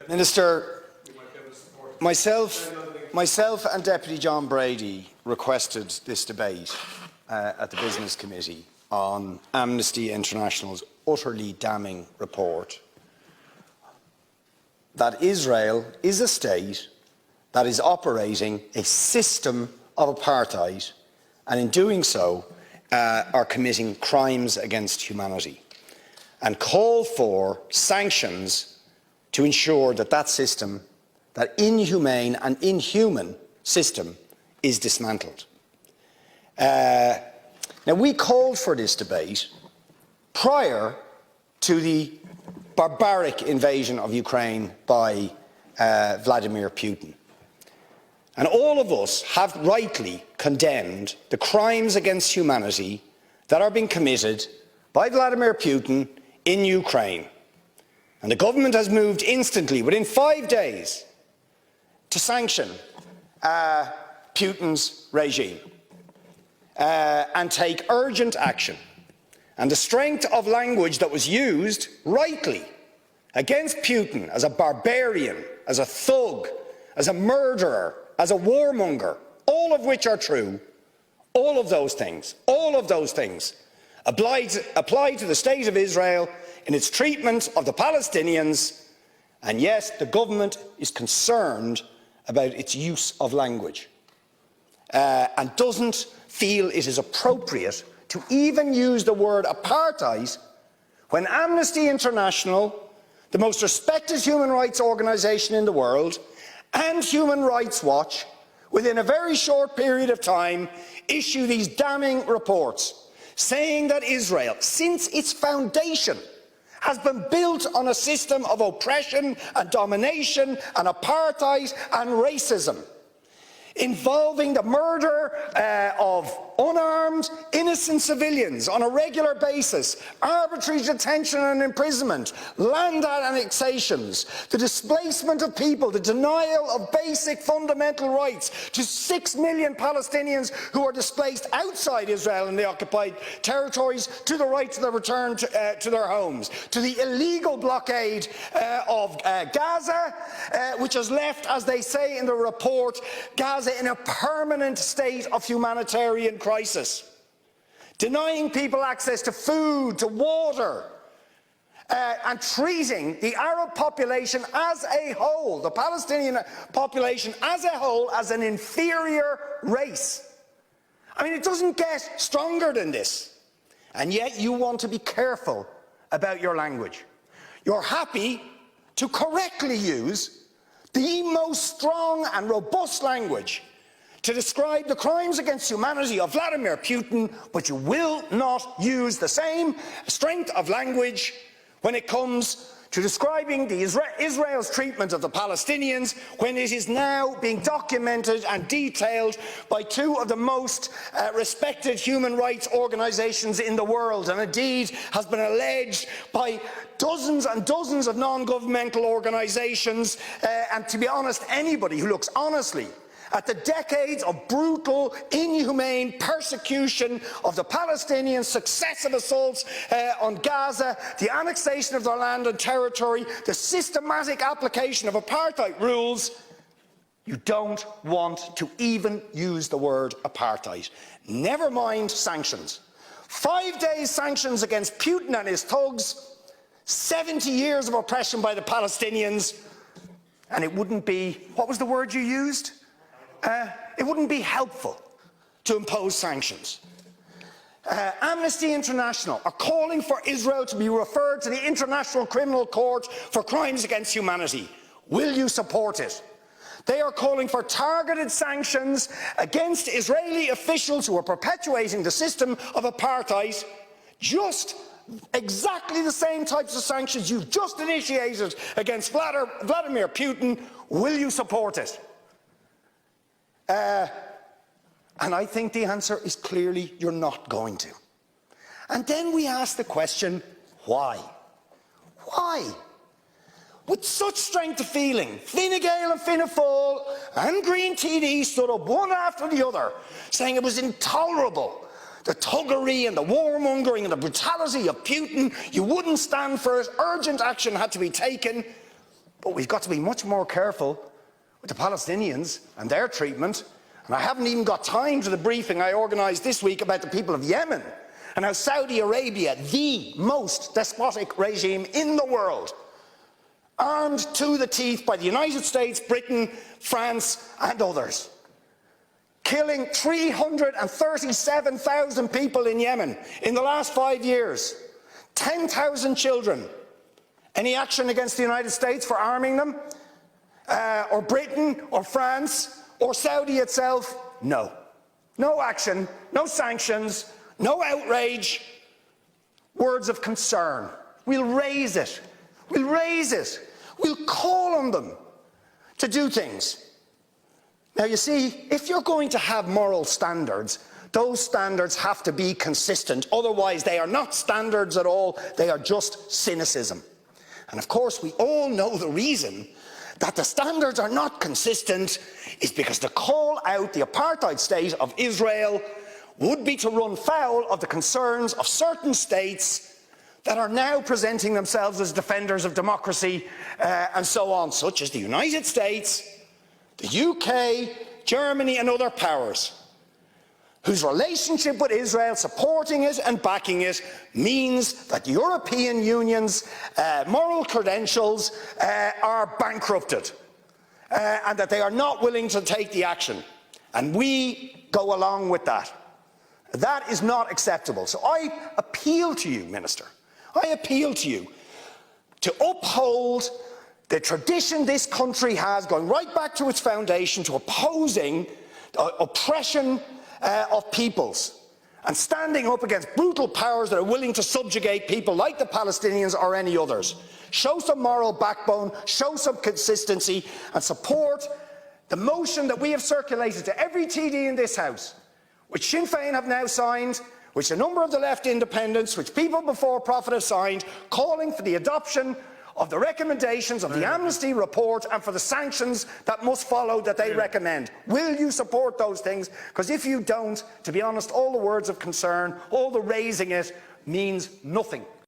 Minister, myself and Deputy John Brady requested this debate at the Business Committee on Amnesty International's utterly damning report that Israel is a state that is operating a system of apartheid, and in doing so are committing crimes against humanity, and call for sanctions to ensure that that system, that inhumane and inhuman system, is dismantled. Now, we called for this debate prior to the barbaric invasion of Ukraine by Vladimir Putin. And all of us have rightly condemned the crimes against humanity that are being committed by Vladimir Putin in Ukraine. And the government has moved instantly, within 5 days, to sanction Putin's regime and take urgent action. And the strength of language that was used, rightly, against Putin as a barbarian, as a thug, as a murderer, as a warmonger, all of which are true, all of those things apply to the State of Israel in its treatment of the Palestinians, and yes, the government is concerned about its use of language and doesn't feel it is appropriate to even use the word apartheid when Amnesty International, the most respected human rights organisation in the world, and Human Rights Watch, within a very short period of time, issue these damning reports saying that Israel, since its foundation, has been built on a system of oppression and domination and apartheid and racism, involving the murder of unarmed, innocent civilians on a regular basis, arbitrary detention and imprisonment, land annexations, the displacement of people, the denial of basic fundamental rights to 6 million Palestinians who are displaced outside Israel and the occupied territories, to the right to their return to their homes, to the illegal blockade of Gaza, which has left, as they say in the report, Gaza in a permanent state of humanitarian crisis, denying people access to food, to water, and treating the Arab population as a whole, the Palestinian population as a whole, as an inferior race. I mean, it doesn't get stronger than this. And yet you want to be careful about your language. You're happy to correctly use the most strong and robust language to describe the crimes against humanity of Vladimir Putin, but you will not use the same strength of language when it comes to describing Israel's treatment of the Palestinians, when it is now being documented and detailed by two of the most respected human rights organisations in the world, and indeed has been alleged by dozens and dozens of non-governmental organisations, and to be honest, anybody who looks honestly at the decades of brutal, inhumane persecution of the Palestinians, successive assaults on Gaza, the annexation of their land and territory, the systematic application of apartheid rules, you don't want to even use the word apartheid. Never mind sanctions. 5 days sanctions against Putin and his thugs, 70 years of oppression by the Palestinians, and it wouldn't be, what was the word you used? It wouldn't be helpful to impose sanctions. Amnesty International are calling for Israel to be referred to the International Criminal Court for crimes against humanity. Will you support it? They are calling for targeted sanctions against Israeli officials who are perpetuating the system of apartheid, just exactly the same types of sanctions you've just initiated against Vladimir Putin. Will you support it? And I think the answer is clearly you're not going to. And then we ask the question, why? Why? With such strength of feeling, Fine Gael and Fianna Fáil and Green TD stood up one after the other, saying it was intolerable, the thuggery and the warmongering and the brutality of Putin. You wouldn't stand for it. Urgent action had to be taken. but we've got to be much more careful with the Palestinians and their treatment. And I haven't even got time to the briefing I organised this week about the people of Yemen and how Saudi Arabia, the most despotic regime in the world, armed to the teeth by the United States, Britain, France and others, killing 337,000 people in Yemen in the last 5 years, 10,000 children. Any action against the United States for arming them? Or Britain, or France, or Saudi itself? No. No action, no sanctions, no outrage. Words of concern. We'll raise it. We'll raise it. We'll call on them to do things. Now you see, if you're going to have moral standards, those standards have to be consistent. Otherwise they are not standards at all, they are just cynicism. And of course we all know the reason that the standards are not consistent is because to call out the apartheid state of Israel would be to run foul of the concerns of certain states that are now presenting themselves as defenders of democracy and so on, such as the United States, the UK, Germany and other powers, whose relationship with Israel, supporting it and backing it, means that the European Union's moral credentials are bankrupted and that they are not willing to take the action. And we go along with that. That is not acceptable. So I appeal to you, Minister, I appeal to you to uphold the tradition this country has, going right back to its foundation, to opposing oppression of peoples and standing up against brutal powers that are willing to subjugate people like the Palestinians or any others. Show some moral backbone, show some consistency and support the motion that we have circulated to every TD in this House, which Sinn Féin have now signed, which a number of the left independents, which People Before Profit have signed, calling for the adoption of the recommendations of the Amnesty report and for the sanctions that must follow that they recommend. Will you support those things? Because if you don't, to be honest, all the words of concern, all the raising it, means nothing.